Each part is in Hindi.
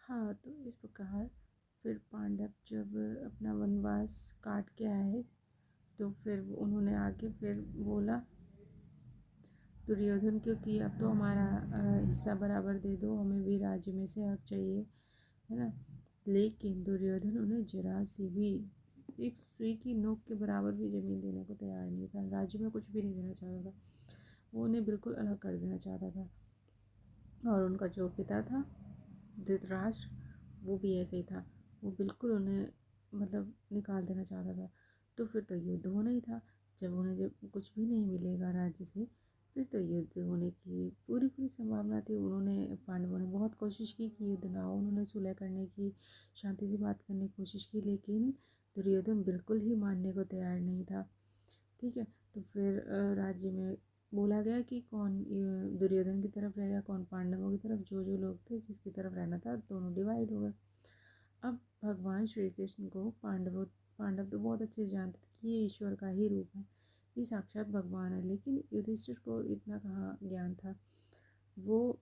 हाँ, तो इस प्रकार फिर पांडव जब अपना वनवास काट के आए, तो फिर उन्होंने आके फिर बोला दुर्योधन को कि अब तो हमारा हिस्सा बराबर दे दो, हमें भी राज्य में से हक चाहिए, है ना। लेकिन दुर्योधन उन्हें जरा सी भी, एक सुई की नोक के बराबर भी ज़मीन देने को तैयार नहीं था, राज्य में कुछ भी नहीं देना चाहता था। वो उन्हें बिल्कुल अलग कर देना चाहता था। और उनका जो पिता था धृतराष्ट्र, वो भी ऐसे ही था, वो बिल्कुल उन्हें मतलब निकाल देना चाहता था। तो फिर तो युद्ध होना ही था। जब कुछ भी नहीं मिलेगा राज्य से, फिर तो युद्ध होने की पूरी पूरी संभावना थी। उन्होंने पांडवों ने बहुत कोशिश की कि युद्ध ना हो, उन्होंने सुलह करने की, शांति से बात करने की कोशिश की, लेकिन दुर्योधन बिल्कुल ही मानने को तैयार नहीं था। ठीक है, तो फिर राज्य में बोला गया कि कौन दुर्योधन की तरफ रहेगा, कौन पांडवों की तरफ। जो जो लोग थे जिसकी तरफ रहना था, दोनों डिवाइड हो गए। अब भगवान श्री कृष्ण को पांडव तो बहुत अच्छे से जानते थे कि ये ईश्वर का ही रूप है, ये साक्षात भगवान है। लेकिन युधिष्ठिर को इतना कहाँ ज्ञान था। वो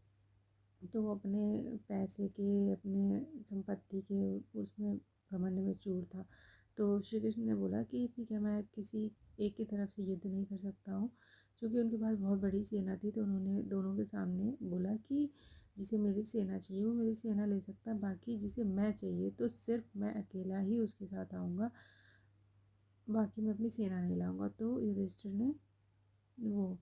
तो अपने पैसे के, अपने संपत्ति के उसमें घमंड में चूर था। तो श्री कृष्ण ने बोला कि ठीक है, मैं किसी एक की तरफ से युद्ध नहीं कर सकता हूँ। क्योंकि उनके पास बहुत बड़ी सेना थी, तो उन्होंने दोनों के सामने बोला कि जिसे मेरी सेना चाहिए वो मेरी सेना ले सकता है, बाकी जिसे मैं चाहिए तो सिर्फ मैं अकेला ही उसके साथ आऊँगा, बाकी मैं अपनी सेना नहीं लाऊंगा। तो युधिष्ठिर ने, वो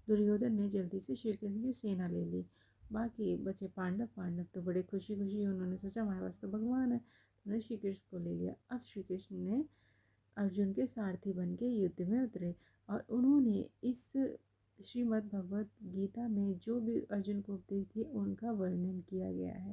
दुर्योधन ने जल्दी से श्री कृष्ण की सेना ले ली। बाकी बचे पांडव। पांडव तो बड़े खुशी खुशी, उन्होंने सोचा हमारे पास तो भगवान है, तो उन्होंने श्री कृष्ण को ले लिया। अब श्री कृष्ण ने अर्जुन के सारथी बन के युद्ध में उतरे, और उन्होंने इस श्रीमद् भगवत गीता में जो भी अर्जुन को उपदेश दिए उनका वर्णन किया गया है।